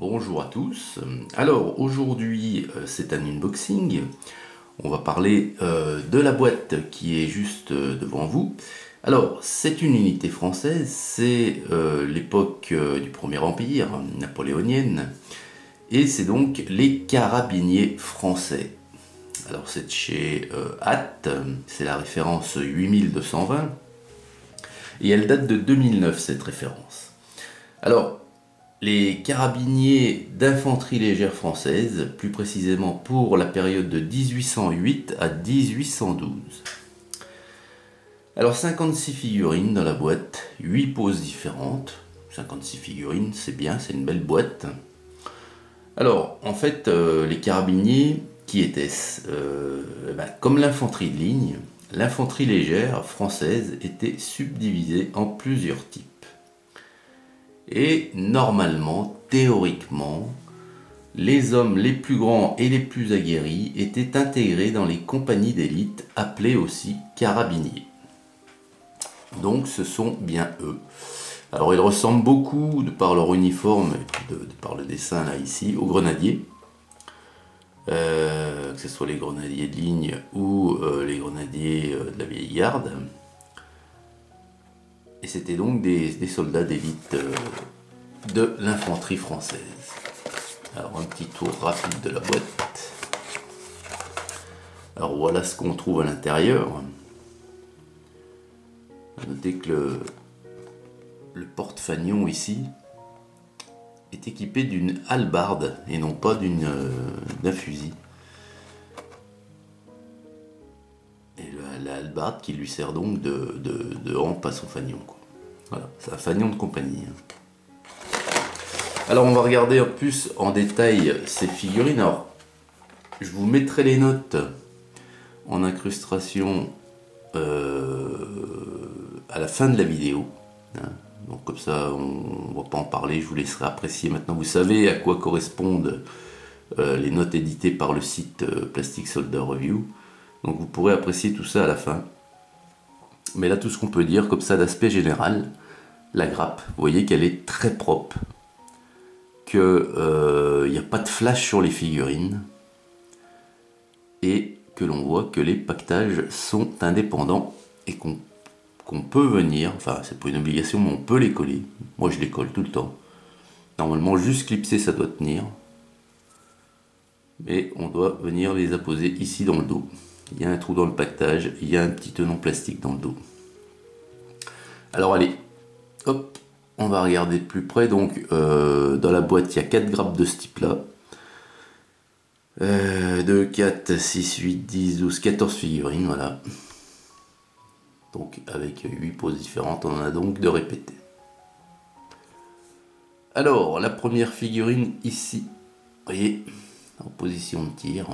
Bonjour à tous. Alors aujourd'hui c'est un unboxing. On va parler de la boîte qui est juste devant vous. Alors c'est une unité française, c'est l'époque du Premier Empire napoléonienne et c'est donc les carabiniers français. Alors c'est de chez Hatt, c'est la référence 8220 et elle date de 2009 cette référence. Alors les carabiniers d'infanterie légère française, plus précisément pour la période de 1808 à 1812. Alors 56 figurines dans la boîte, 8 poses différentes. 56 figurines, c'est bien, c'est une belle boîte. Alors en fait, les carabiniers, qui étaient-ce comme l'infanterie de ligne, l'infanterie légère française était subdivisée en plusieurs types. Et normalement, théoriquement, les hommes les plus grands et les plus aguerris étaient intégrés dans les compagnies d'élite, appelées aussi carabiniers. Donc ce sont bien eux. Alors ils ressemblent beaucoup, de par leur uniforme, de par le dessin là ici, aux grenadiers. Que ce soit les grenadiers de ligne ou les grenadiers de la vieille garde. Et c'était donc des soldats d'élite de l'infanterie française. Alors un petit tour rapide de la boîte. Alors voilà ce qu'on trouve à l'intérieur. Notez que le porte-fanion ici est équipé d'une hallebarde et non pas d'un fusil. La hallebarde qui lui sert donc de hampe à son fanion, quoi. Voilà, c'est un fanion de compagnie. Alors on va regarder en plus en détail ces figurines. Alors je vous mettrai les notes en incrustation à la fin de la vidéo. Donc comme ça on ne va pas en parler, je vous laisserai apprécier. Maintenant vous savez à quoi correspondent les notes éditées par le site Plastic Soldier Review. Donc vous pourrez apprécier tout ça à la fin. Mais là tout ce qu'on peut dire comme ça d'aspect général, la grappe, vous voyez qu'elle est très propre. Qu'il n'y a pas de flash sur les figurines. Et que l'on voit que les pactages sont indépendants et qu'on peut venir, enfin c'est pas une obligation mais on peut les coller. Moi je les colle tout le temps. Normalement juste clipser ça doit tenir. Mais on doit venir les apposer ici dans le dos. Il y a un trou dans le pactage, il y a un petit tenon plastique dans le dos. Alors allez, hop, on va regarder de plus près. Donc dans la boîte il y a 4 grappes de ce type là. 2, 4, 6, 8, 10, 12, 14 figurines, voilà. Donc avec 8 poses différentes, on en a donc de répéter. Alors la première figurine ici, vous voyez, en position de tir.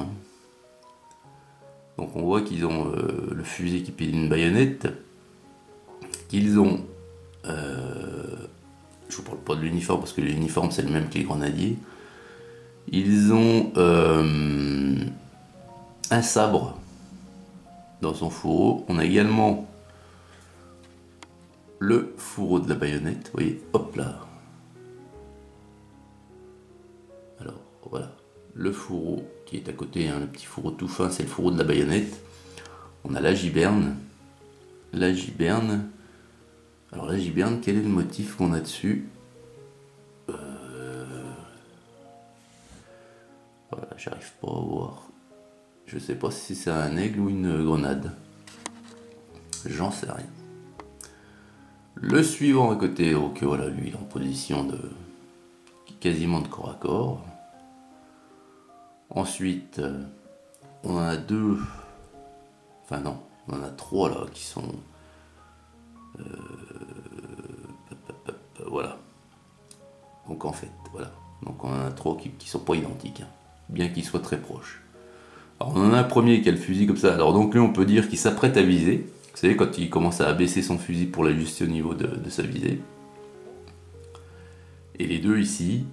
Donc on voit qu'ils ont le fusil équipé d'une baïonnette, qu'ils ont, je vous parle pas de l'uniforme parce que l'uniforme c'est le même que les grenadiers, ils ont un sabre dans son fourreau. On a également le fourreau de la baïonnette, vous voyez, hop là. Alors voilà, le fourreau qui est à côté, le petit fourreau tout fin, c'est le fourreau de la baïonnette. On a la giberne. La giberne. Alors la giberne, quel est le motif qu'on a dessus? Voilà, j'arrive pas à voir. Je sais pas si c'est un aigle ou une grenade. J'en sais rien. Le suivant à côté, ok, voilà, lui il est en position de quasiment de corps à corps. Ensuite, on en a 2, enfin non, on en a 3 là qui sont, voilà. Donc en fait, voilà. Donc on en a 3 qui sont pas identiques, bien qu'ils soient très proches. Alors on en a un premier qui a le fusil comme ça. Alors donc lui on peut dire qu'il s'apprête à viser. Vous savez quand il commence à abaisser son fusil pour l'ajuster au niveau de sa visée. Et les deux ici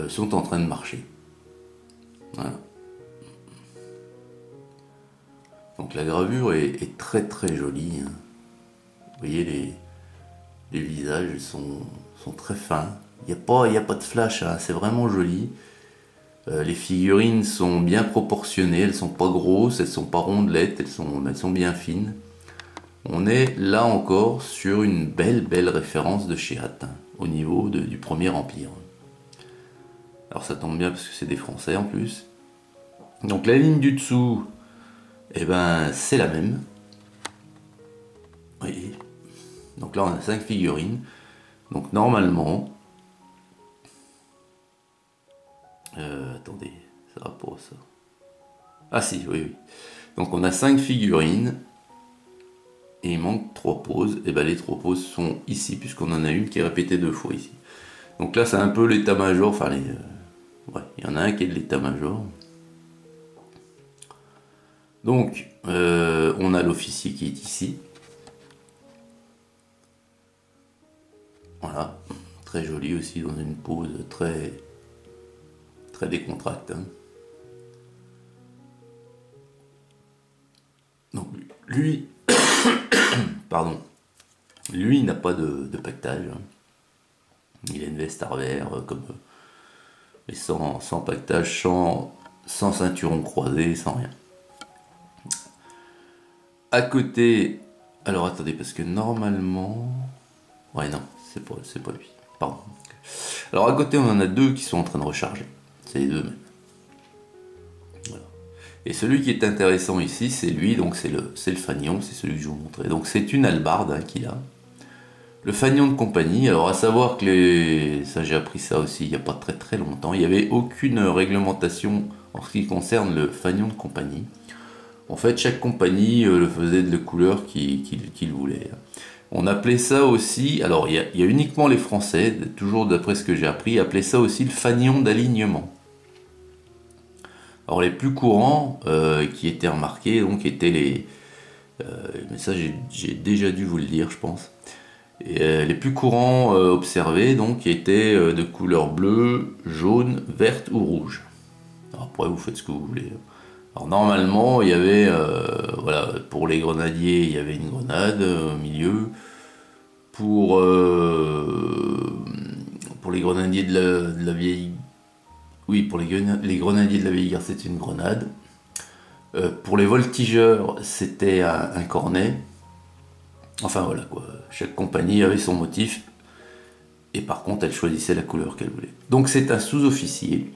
sont en train de marcher. Voilà. Donc la gravure est très très jolie. Vous voyez les visages sont très fins, y a pas de flash, hein, c'est vraiment joli. Les figurines sont bien proportionnées, elles sont pas grosses, elles sont pas rondelettes, elles sont bien fines. On est là encore sur une belle référence de chez Hat, hein, au niveau du Premier Empire. Alors ça tombe bien parce que c'est des Français en plus. Donc la ligne du dessous, eh ben c'est la même. Oui. Donc là on a 5 figurines. Donc normalement... attendez, ça va pas ça. Ah si, oui. Donc on a 5 figurines. Et il manque 3 poses. Et ben les 3 poses sont ici, puisqu'on en a une qui est répétée 2 fois ici. Donc là c'est un peu l'état-major. Enfin, ouais, il y en a un qui est de l'état-major. Donc on a l'officier qui est ici. Voilà, très joli aussi dans une pose très décontracte. Hein. Donc lui, pardon, lui n'a pas de pactage. Hein. Il a une veste arrière comme mais sans pactage, sans ceinturon croisé, sans rien. À côté, alors attendez parce que normalement, ouais non, c'est pas lui. Pardon. Alors à côté on en a 2 qui sont en train de recharger. C'est les 2 mêmes. Voilà. Et celui qui est intéressant ici, c'est lui, donc c'est le fanion, c'est celui que je vous montrais. Donc c'est une hallebarde hein, qu'il a. Le fanion de compagnie, alors à savoir que ça j'ai appris ça aussi il n'y a pas très longtemps, il n'y avait aucune réglementation en ce qui concerne le fanion de compagnie. En fait, chaque compagnie le faisait de la couleur qu'il voulait. On appelait ça aussi, alors il y a uniquement les Français, toujours d'après ce que j'ai appris, appelaient ça aussi le fanion d'alignement. Alors les plus courants qui étaient remarqués, donc étaient les... mais ça j'ai déjà dû vous le dire je pense. Et, les plus courants observés donc étaient de couleur bleue, jaune, verte ou rouge. Alors, après vous faites ce que vous voulez. Alors normalement il y avait, voilà, pour les grenadiers il y avait une grenade au milieu. Pour les grenadiers de la vieille... Oui, pour les grenadiers de la vieille guerre c'était une grenade. Pour les voltigeurs c'était un cornet. Enfin voilà quoi, chaque compagnie avait son motif. Et par contre elle choisissait la couleur qu'elle voulait. Donc c'est un sous-officier.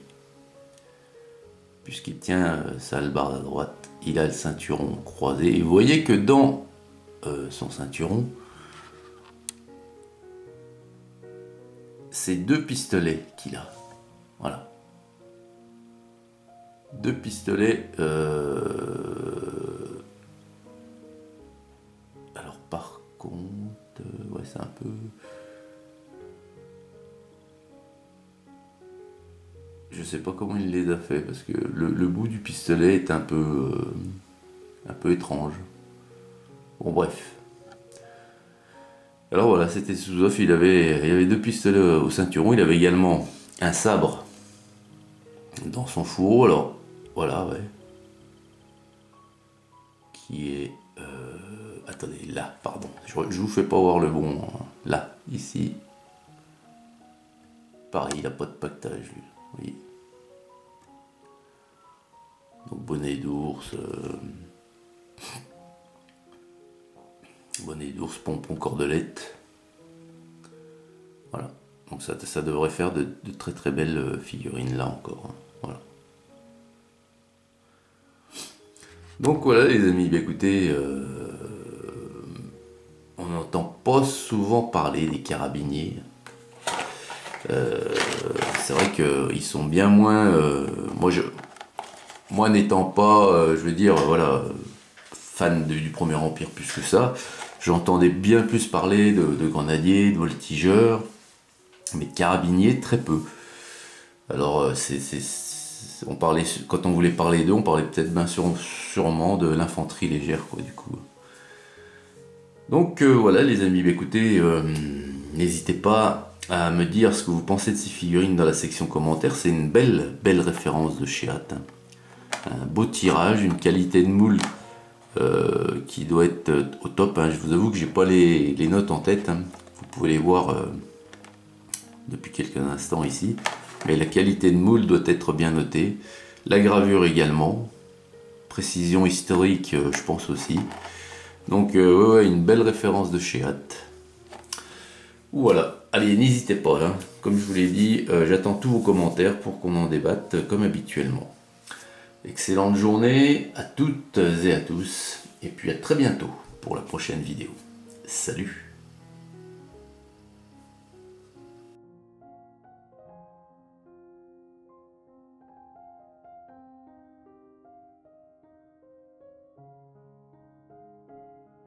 Puisqu'il tient sa hallebarde à droite, il a le ceinturon croisé. Et vous voyez que dans son ceinturon, c'est 2 pistolets qu'il a. Voilà. 2 pistolets. Alors par contre, ouais c'est un peu... Je sais pas comment il les a fait parce que le bout du pistolet est un peu étrange. Bon bref. Alors voilà, c'était Souzov, il avait 2 pistolets au ceinturon, il avait également un sabre dans son fourreau, alors voilà, ouais. Qui est... attendez, là, pardon, je vous fais pas voir le bon, hein. Là, ici. Pareil, il a pas de pactage, lui, oui. Donc bonnet d'ours, pompon, cordelette. Voilà. Donc ça devrait faire de très belles figurines là encore. Hein. Voilà. Donc voilà les amis, bah, écoutez, on n'entend pas souvent parler des carabiniers. C'est vrai qu'ils sont bien moins... moi n'étant pas, je veux dire, voilà, fan du Premier Empire plus que ça, j'entendais bien plus parler de grenadiers, de voltigeurs, mais de carabiniers très peu. Alors on parlait, quand on voulait parler d'eux, on parlait peut-être bien sûrement de l'infanterie légère, quoi, du coup. Donc voilà les amis, bah, écoutez, n'hésitez pas à me dire ce que vous pensez de ces figurines dans la section commentaires. C'est une belle référence de chez Hat. Hein. Un beau tirage, une qualité de moule qui doit être au top. Hein. Je vous avoue que j'ai pas les notes en tête. Hein. Vous pouvez les voir depuis quelques instants ici. Mais la qualité de moule doit être bien notée. La gravure également. Précision historique, je pense aussi. Donc ouais, une belle référence de chez Hâte. Voilà, allez, n'hésitez pas, hein. Comme je vous l'ai dit, j'attends tous vos commentaires pour qu'on en débatte comme habituellement. Excellente journée à toutes et à tous, et puis à très bientôt pour la prochaine vidéo. Salut!